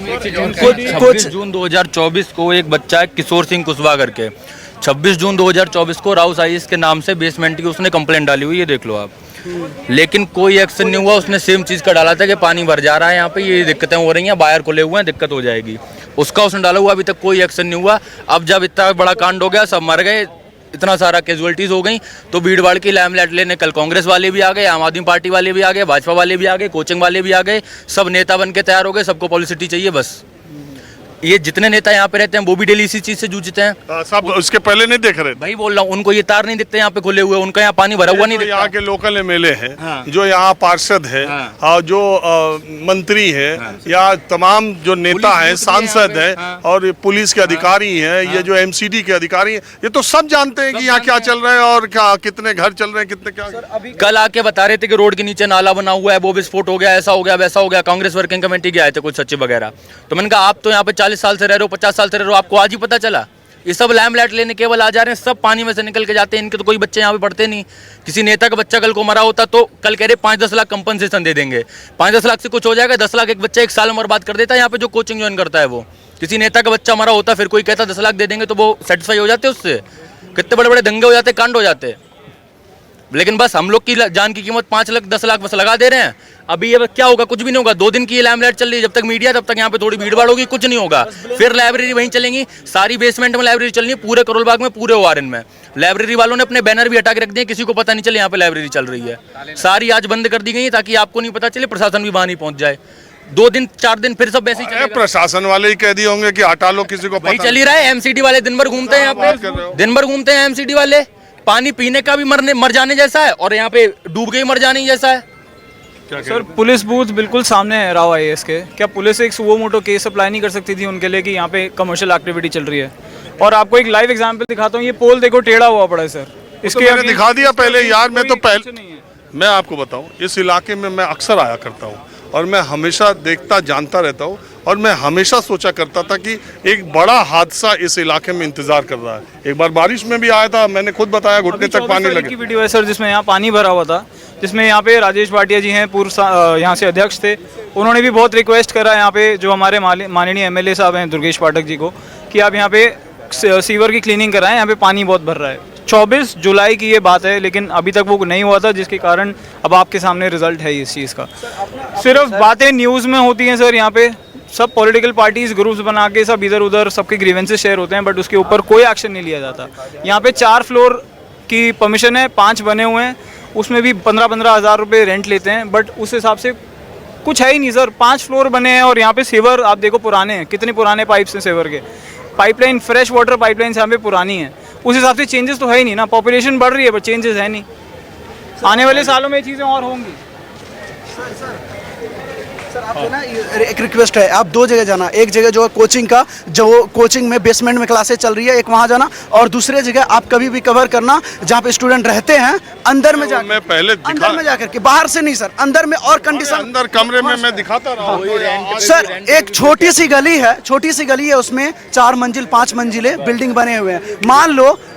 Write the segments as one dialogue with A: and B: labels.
A: 26 जून 2024 को एक बच्चा है किशोर सिंह कुशवाहा करके, 26 जून 2024 को राउस आईएएस के नाम से बेसमेंट की उसने कंप्लेंट डाली हुई है, देख लो आप। लेकिन कोई एक्शन नहीं हुआ। उसने सेम चीज़ का डाला था कि पानी भर जा रहा है यहाँ पे, ये दिक्कतें हो रही हैं, बाहर खुले हुए हैं, दिक्कत हो जाएगी, उसका उसने डाला हुआ। अभी तक कोई एक्शन नहीं हुआ। अब जब इतना बड़ा कांड हो गया, सब मर गए, इतना सारा कैजुअलिटीज हो गई, तो भीड़ की लाइमलाइट लेने कल कांग्रेस वाले भी आ गए, आम आदमी पार्टी वाले भी आ गए, भाजपा वाले भी आ गए, कोचिंग वाले भी आ गए, सब नेता बन के तैयार हो गए, सबको पब्लिसिटी चाहिए बस। ये जितने नेता यहाँ पे रहते हैं वो भी डेली इसी चीज से जूझते हैं।
B: सब उसके पहले नहीं देख रहे,
A: भाई बोल रहा हूँ, उनको ये तार नहीं दिखते यहाँ पे खुले हुए, उनका यहाँ पानी भरा हुआ नहीं दिखता।
B: यहाँ के लोकल एमएलए हैं, जो यहाँ पार्षद है, और जो मंत्री है, या तमाम जो नेता है, सांसद है, और पुलिस के अधिकारी हैं, ये जो एमसीडी के अधिकारी हैं, ये तो सब जानते हैं कि यहाँ क्या चल रहा है और क्या कितने घर चल रहे हैं, कितने क्या।
A: कल आके बता रहे थे कि रोड के नीचे नाला बना हुआ है, वो विस्फोट हो गया, ऐसा हो गया, वैसा हो गया। कांग्रेस वर्किंग कमेटी के आए थे कुछ सचिव वगैरह, तो मैंने कहा आप तो यहाँ पे 40 साल से रह रहे हो, 50 साल से रह रहे हो, आपको आज ही पता चला? ये सब लाइमलाइट लेने केवल आ जा रहे हैं, सब पानी में से निकल के जाते हैं। इनके तो कोई बच्चे यहाँ पे पढ़ते नहीं। किसी नेता का बच्चा कल को मरा होता तो कल कह रहे 5-10 लाख कंपनसेशन दे देंगे। 5-10 लाख से कुछ हो जाएगा? 10 लाख एक बच्चा एक साल में बर्बाद कर देता है यहाँ पे जो कोचिंग ज्वाइन करता है वो। किसी नेता का बच्चा मरा होता, फिर कोई कहता 10 लाख दे देंगे, तो वो सेटिस्फाई हो जाते उससे? कितने बड़े बड़े दंगे हो जाते, कांड हो जाते। लेकिन बस हम लोग की जान की कीमत 5 लाख 10 लाख बस लगा दे रहे हैं। अभी ये क्या होगा? कुछ भी नहीं होगा। 2 दिन की ये लाइमलाइट चल रही है, जब तक मीडिया तब तक यहाँ पे थोड़ी भीड़ भाड़ होगी, कुछ नहीं होगा। फिर लाइब्रेरी वहीं चलेंगी, सारी बेसमेंट में लाइब्रेरी चलनी है, पूरे करोल बाग में, पूरे ओआरएन में। लाइब्रेरी वालों ने अपने बैनर भी हटा के रख दिए, किसी को पता नहीं चले यहाँ पे लाइब्रेरी चल रही है। सारी आज बंद कर दी गई ताकि आपको नहीं पता चले, प्रशासन भी वहां नहीं पहुंच जाए। 2 दिन 4 दिन फिर सब वैसे ही चलेगा।
B: प्रशासन वाले ही कह दिए होंगे कि हटा लो, किसी को
A: वही चल ही रहा है। एमसीडी वाले दिन भर घूमते हैं यहाँ पे, दिन भर घूमते हैं एमसीडी वाले। पानी पीने का भी मर जाने जैसा है, और यहाँ पे डूब के ही मर जाने जैसा है।
C: सर पुलिस बूथ बिल्कुल सामने है राव आईएएस के। क्या पुलिस एक सुओ मोटो केस अप्लाई नहीं कर सकती थी उनके लिए कि यहाँ पे कमर्शियल एक्टिविटी चल रही है? और आपको एक लाइव एग्जांपल दिखाता हूँ, ये पोल देखो टेढ़ा हुआ पड़ा है सर।
B: इसके मैंने दिखा दिया पहले यार। मैं तो पहले मैं आपको बताऊं, इस इलाके में मैं अक्सर आया करता हूं और मैं हमेशा देखता जानता रहता हूं, और मैं हमेशा सोचा करता था कि एक बड़ा हादसा इस इलाके में इंतजार कर रहा है। एक बार बारिश में भी आया था, मैंने खुद बताया, घुटने तक पानी लगे।
C: की वीडियो है सर जिसमें यहाँ पानी भरा हुआ था, जिसमें यहाँ पे राजेश भाटिया जी हैं, पूर्व यहाँ से अध्यक्ष थे। उन्होंने भी बहुत रिक्वेस्ट करा यहाँ पे जो हमारे माननीय एमएलए साहब हैं दुर्गेश पाठक जी को, कि आप यहाँ पे सीवर की क्लीनिंग कराएं, यहाँ पे पानी बहुत भर रहा है। 24 जुलाई की ये बात है, लेकिन अभी तक वो नहीं हुआ था, जिसके कारण अब आपके सामने रिजल्ट है इस चीज़ का। सिर्फ बातें न्यूज़ में होती हैं सर। यहाँ पे सब पॉलिटिकल पार्टीज ग्रुप्स बना के सब इधर उधर सबके ग्रीवेंसेस शेयर होते हैं, बट उसके ऊपर कोई एक्शन नहीं लिया जाता। यहाँ पे 4 फ्लोर की परमिशन है, 5 बने हुए हैं, उसमें भी 15-15 हज़ार रुपये रेंट लेते हैं, बट उस हिसाब से कुछ है ही नहीं सर। 5 फ्लोर बने हैं, और यहाँ पे सेवर आप देखो पुराने हैं, कितने पुराने पाइप्स हैं सेवर के। पाइपलाइन फ्रेश वाटर पाइपलाइन यहाँ पे पुरानी है, उस हिसाब से चेंजेस तो है ही नहीं ना। पॉपुलेशन बढ़ रही है बट चेंजेस है नहीं। आने वाले सालों में ये चीज़ें और होंगी।
D: सर आपसे ना एक रिक्वेस्ट है, आप 2 जगह जाना। एक जगह जो है कोचिंग का, जो कोचिंग में बेसमेंट में क्लासेस चल रही है, एक वहाँ जाना, और दूसरे जगह आप कभी भी कवर करना जहाँ पे स्टूडेंट रहते हैं, अंदर में जाकर।
B: मैं पहले
D: अंदर में जाकर के, बाहर से नहीं सर, अंदर में। और कंडीशन
B: अंदर कमरे में मैं दिखाता रहा
D: सर। एक छोटी सी गली है, उसमें 4 मंजिल 5 मंजिले बिल्डिंग बने हुए हैं।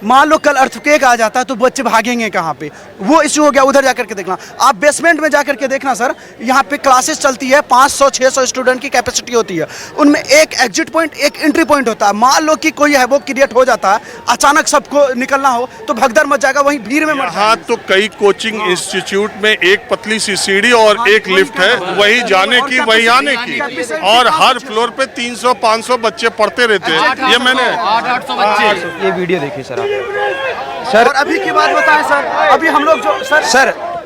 D: मान लो कल अर्थक्वेक आ जाता है तो बच्चे भागेंगे कहाँ पे? वो इश्यू हो गया। उधर जाकर के देखना, आप बेसमेंट में जाकर के देखना सर। यहाँ पे क्लासेस चलती है, 500-600 स्टूडेंट की कैपेसिटी होती है। उनमें एक एग्जिट पॉइंट, एक एंट्री पॉइंट होता है। मान लो कि कोई है वो क्रिएट हो जाता है, अचानक सबको निकलना हो तो भगदड़ मच जाएगा, वहीं भीड़ में मच।
B: हाँ, तो कई कोचिंग इंस्टीट्यूट में एक पतली सी सीढ़ी और एक लिफ्ट है, वही जाने की वही आने की, और हर फ्लोर पे 300-500 बच्चे पढ़ते रहते हैं। ये मैंने
A: 800 बच्चे।
E: ये वीडियो देखिए सर आप।
D: सर और अभी की बात बताएं सर, अभी हम लोग जो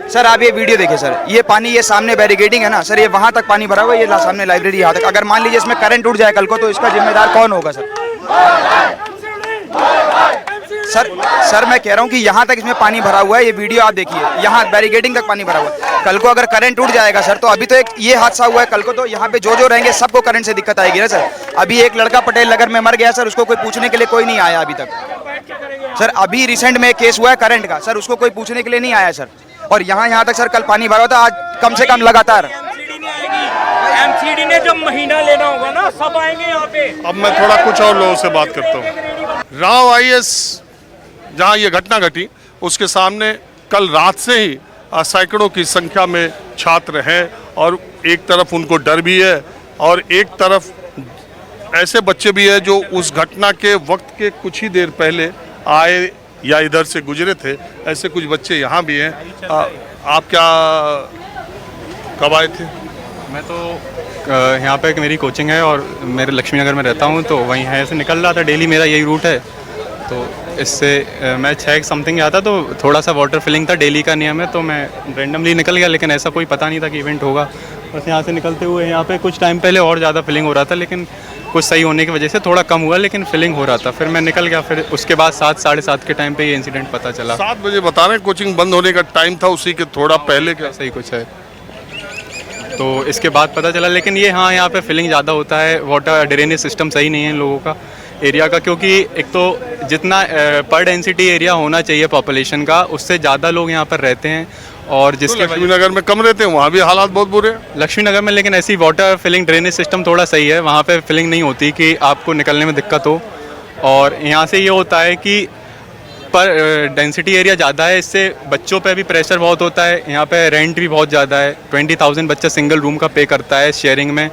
E: सर आप ये वीडियो देखिए सर। ये पानी, ये सामने बैरिकेडिंग है ना सर, ये वहाँ तक पानी भरा हुआ है, ये सामने लाइब्रेरी यहाँ तक। अगर मान लीजिए इसमें करंट उठ जाए कल को, तो इसका जिम्मेदार कौन होगा सर? सर मैं कह रहा हूँ कि यहाँ तक इसमें पानी भरा हुआ है। ये वीडियो आप देखिए, यहाँ बैरिकेडिंग तक पानी भरा हुआ है। कल को अगर करंट उठ जाएगा सर, तो अभी तो एक ये हादसा हुआ है, कल को तो यहाँ पे जो रहेंगे सबको करंट से दिक्कत आएगी ना सर। अभी एक लड़का पटेल नगर में मर गया सर, उसको कोई पूछने के लिए कोई नहीं आया अभी तक सर। अभी रिसेंट में केस हुआ है करंट का सर, उसको कोई पूछने के लिए नहीं आया सर। और यहाँ तक सर कल पानी भरा था, आज कम से कम लगातार।
F: एमसीडी ने जब महीना लेना होगा ना, सब आएंगे यहाँ पे।
B: अब मैं थोड़ा कुछ और लोगों से बात करता हूँ। राव आईएएस जहाँ ये घटना घटी, उसके सामने कल रात से ही सैकड़ों की संख्या में छात्र हैं, और एक तरफ उनको डर भी है और एक तरफ ऐसे बच्चे भी हैं जो उस घटना के वक्त के कुछ ही देर पहले आए या इधर से गुजरे थे। ऐसे कुछ बच्चे यहाँ भी हैं। आप क्या कब आए थे?
G: मैं तो यहाँ पे मेरी कोचिंग है और मेरे लक्ष्मी नगर में रहता हूँ, तो वहीं है से निकल रहा था। डेली मेरा यही रूट है, तो इससे मैं 6 समथिंग आता, तो थोड़ा सा वाटर फिलिंग था, डेली का नियम है, तो मैं रेंडमली निकल गया। लेकिन ऐसा कोई पता नहीं था कि इवेंट होगा। बस यहाँ से निकलते हुए यहाँ पे कुछ टाइम पहले और ज़्यादा फिलिंग हो रहा था, लेकिन कुछ सही होने की वजह से थोड़ा कम हुआ, लेकिन फिलिंग हो रहा था। फिर मैं निकल गया। फिर उसके बाद 7 साढ़े 7 के टाइम पे ये इंसिडेंट पता चला।
B: 7 बजे बता रहे हैं कोचिंग बंद होने का टाइम था, उसी के थोड़ा पहले क्या
G: ऐसा ही कुछ है, तो इसके बाद पता चला। लेकिन ये हाँ, यहाँ पे फिलिंग ज़्यादा होता है, वाटर ड्रेनेज सिस्टम सही नहीं है इन लोगों का, एरिया का। क्योंकि एक तो जितना पर डेंसिटी एरिया होना चाहिए पॉपुलेशन का, उससे ज़्यादा लोग यहाँ पर रहते हैं। और जिसके
B: लक्ष्मी नगर में कम रहते हैं, वहाँ भी हालात बहुत बुरे हैं।
G: लक्ष्मी नगर में लेकिन ऐसी वाटर फिलिंग ड्रेनेज सिस्टम थोड़ा सही है, वहाँ पे फिलिंग नहीं होती कि आपको निकलने में दिक्कत हो। और यहाँ से ये होता है कि पर डेंसिटी एरिया ज़्यादा है, इससे बच्चों पे भी प्रेशर बहुत होता है। यहाँ पे रेंट भी बहुत ज़्यादा है, 20,000 बच्चा सिंगल रूम का पे करता है शेयरिंग में।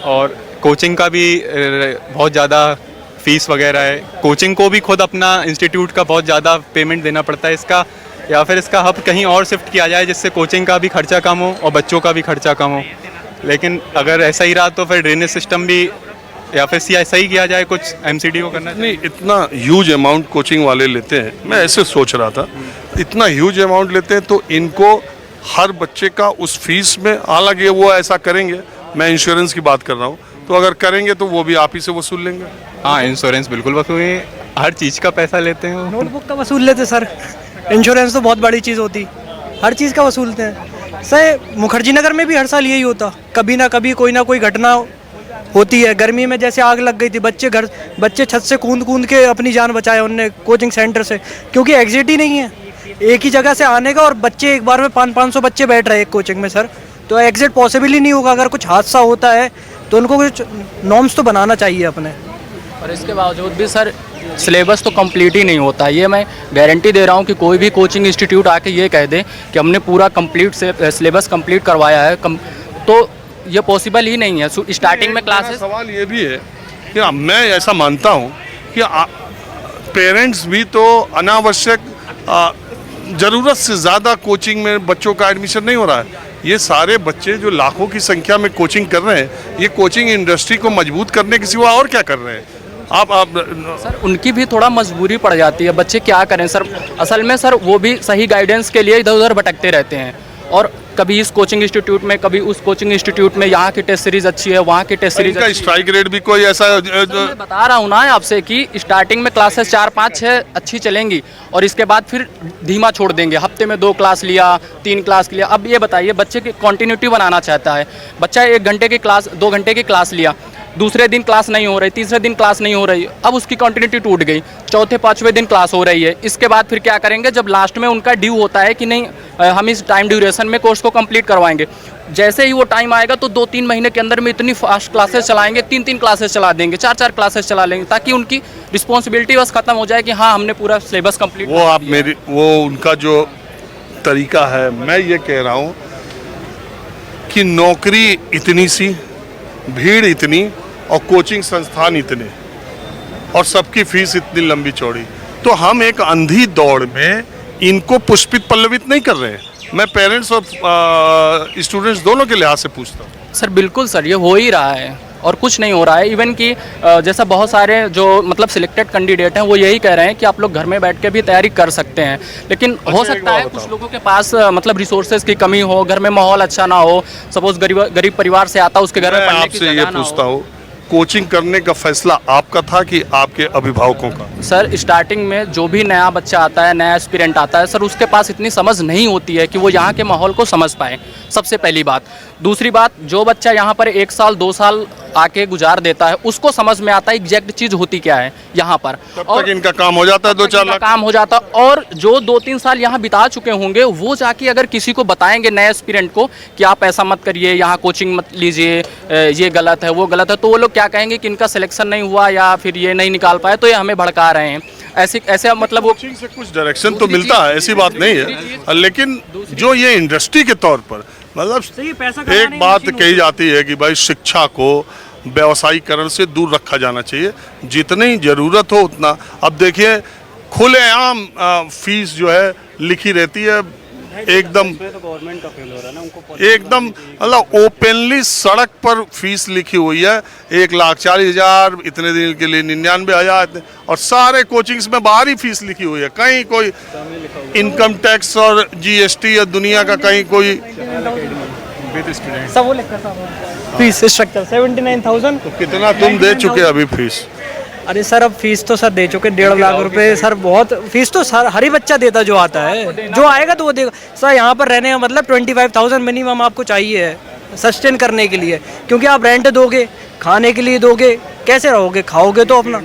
G: और कोचिंग का भी बहुत ज़्यादा फीस वगैरह है। कोचिंग को भी खुद अपना इंस्टीट्यूट का बहुत ज़्यादा पेमेंट देना पड़ता है इसका, या फिर इसका हब कहीं और शिफ्ट किया जाए जिससे कोचिंग का भी खर्चा कम हो और बच्चों का भी खर्चा कम हो। लेकिन अगर ऐसा ही रहा तो फिर ड्रेनेज सिस्टम भी या फिर सही किया जाए, कुछ एमसीडी को करना चाहिए।
B: नहीं, इतना ह्यूज अमाउंट कोचिंग वाले लेते हैं, मैं ऐसे सोच रहा था, इतना ह्यूज अमाउंट लेते हैं तो इनको हर बच्चे का उस फीस में, हालांकि वो ऐसा करेंगे, मैं इंश्योरेंस की बात कर रहा हूँ, तो अगर करेंगे तो वो भी आप ही से वसूल लेंगे।
G: हाँ, इंश्योरेंस बिल्कुल वसूल, हर चीज़ का पैसा लेते हैं वो।
H: नोटबुक का वसूल लेते सर, इंश्योरेंस तो बहुत बड़ी चीज़ होती, हर चीज़ का वसूलते हैं सर। मुखर्जी नगर में भी हर साल यही होता, कभी ना कभी कोई ना कोई घटना होती है। गर्मी में जैसे आग लग गई थी, बच्चे छत से कूद के अपनी जान बचाए उनने कोचिंग सेंटर से, क्योंकि एग्जिट ही नहीं है एक ही जगह से आने का, और बच्चे एक बार में 500-500 बच्चे बैठ रहे हैं एक कोचिंग में सर, तो एग्जिट पॉसिबल ही नहीं होगा। अगर कुछ हादसा होता है तो उनको कुछ नॉर्म्स तो बनाना चाहिए अपने।
A: और इसके बावजूद भी सर सिलेबस तो कंप्लीट ही नहीं होता। ये मैं गारंटी दे रहा हूँ कि कोई भी कोचिंग इंस्टीट्यूट आके ये कह दे कि हमने पूरा कंप्लीट सिलेबस कंप्लीट करवाया है, तो ये पॉसिबल ही नहीं है। स्टार्टिंग में क्लासेस,
B: सवाल ये भी है कि मैं ऐसा मानता हूँ कि पेरेंट्स भी तो अनावश्यक ज़रूरत से ज़्यादा कोचिंग में बच्चों का एडमिशन नहीं हो रहा है। ये सारे बच्चे जो लाखों की संख्या में कोचिंग कर रहे हैं, ये कोचिंग इंडस्ट्री को मजबूत करने के सिवा और क्या कर रहे हैं? आप
A: सर उनकी भी थोड़ा मजबूरी पड़ जाती है, बच्चे क्या करें सर। असल में सर वो भी सही गाइडेंस के लिए इधर उधर भटकते रहते हैं, और कभी इस कोचिंग इंस्टीट्यूट में, कभी उस कोचिंग इंस्टीट्यूट में, यहाँ की टेस्ट सीरीज अच्छी है, वहाँ की टेस्ट सीरीज
B: इनका स्ट्राइक रेट भी कोई ऐसा
A: मैं बता रहा हूँ ना आपसे कि स्टार्टिंग में क्लासेस 4-5-6 अच्छी चलेंगी, और इसके बाद फिर धीमा छोड़ देंगे। हफ्ते में 2 क्लास लिया, 3 क्लास लिया। अब ये बताइए, बच्चे की कॉन्टिन्यूटी बनाना चाहता है बच्चा, 1 घंटे की क्लास, 2 घंटे की क्लास लिया, दूसरे दिन क्लास नहीं हो रही, तीसरे दिन क्लास नहीं हो रही, अब उसकी कंटिन्यूटी टूट गई, चौथे 5वें दिन क्लास हो रही है। इसके बाद फिर क्या करेंगे, जब लास्ट में उनका ड्यू होता है कि नहीं हम इस टाइम ड्यूरेशन में कोर्स को कंप्लीट करवाएंगे, जैसे ही वो टाइम आएगा तो 2-3 महीने के अंदर में इतनी फास्ट क्लासेस चलाएंगे, 3-3 क्लासेस चला देंगे, 4-4 क्लासेस चला लेंगे, ताकि उनकी रिस्पॉन्सिबिलिटी बस खत्म हो जाए कि हाँ हमने पूरा सिलेबस कंप्लीट।
B: वो उनका जो तरीका है, मैं ये कह रहा हूँ कि नौकरी इतनी सी, भीड़ इतनी, और कोचिंग संस्थान इतने, और सबकी फीस इतनी लंबी चौड़ी, तो हम एक अंधी दौड़ में इनको पुष्पित पल्लवित नहीं कर रहे हैं। मैं पेरेंट्स और स्टूडेंट्स दोनों के लिहाज से पूछता हूँ।
A: सर बिल्कुल सर, ये हो ही रहा है और कुछ नहीं हो रहा है। इवन कि जैसा बहुत सारे जो मतलब सिलेक्टेड कैंडिडेट हैं वो यही कह रहे हैं कि आप लोग घर में बैठ के भी तैयारी कर सकते हैं, लेकिन हो सकता है कुछ लोगों के पास मतलब रिसोर्सेज की कमी हो, घर में माहौल अच्छा ना हो। सपोज गरीब परिवार से आता, उसके घर में पढ़ने की जगह ना हो।
B: आपसे ये पूछता हूँ, कोचिंग करने का फैसला आपका था कि आपके अभिभावकों का?
A: सर स्टार्टिंग में जो भी नया बच्चा आता है, नया एस्पिरेंट आता है सर, उसके पास इतनी समझ नहीं होती है कि वो यहाँ के माहौल को समझ पाए, सबसे पहली बात। दूसरी बात, जो बच्चा यहाँ पर 1 साल 2 साल आके गुजार देता है, उसको समझ में आता है एग्जैक्ट चीज़ होती क्या है यहाँ पर,
B: और इनका काम हो जाता है, 2-4 लाख
A: काम हो जाता। और जो 2-3 साल यहाँ बिता चुके होंगे, वो जाके अगर किसी को बताएंगे नए एस्पिरेंट को कि आप ऐसा मत करिए, यहाँ कोचिंग मत लीजिए, ये गलत है, वो गलत है, तो वो लोग क्या कहेंगे कि इनका सिलेक्शन नहीं हुआ या फिर ये नहीं निकाल पाए, तो ये हमें भड़का रहे हैं। ऐसे मतलब वो
B: कोचिंग से कुछ डायरेक्शन तो मिलता है, ऐसी बात नहीं है, लेकिन जो ये इंडस्ट्री के तौर पर मतलब एक बात कही जाती है कि भाई शिक्षा को व्यवसायीकरण से दूर रखा जाना चाहिए, जितनी ज़रूरत हो उतना। अब देखिए खुलेआम फीस जो है लिखी रहती है, एकदम एकदम मतलब ओपनली सड़क पर फीस लिखी हुई है 1,40,000, इतने दिन के लिए 99,000, और सारे कोचिंग्स में बाहर ही फीस लिखी हुई है। कहीं कोई इनकम टैक्स और जीएसटी या दुनिया का कहीं कोई
H: सब वो लिखा था फीस स्ट्रक्चर 79,000।
B: कितना तुम दे चुके अभी फीस?
H: अरे सर अब फीस तो सर दे चुके 1.5 लाख रुपए सर। बहुत फीस तो सर हर ही बच्चा देता जो आता है, जो आएगा तो वो देगा सर। यहाँ पर रहने का मतलब 25,000 मिनिमम आपको चाहिए है सस्टेन करने के लिए, क्योंकि आप रेंट दोगे, खाने के लिए दोगे, कैसे रहोगे? खाओगे तो अपना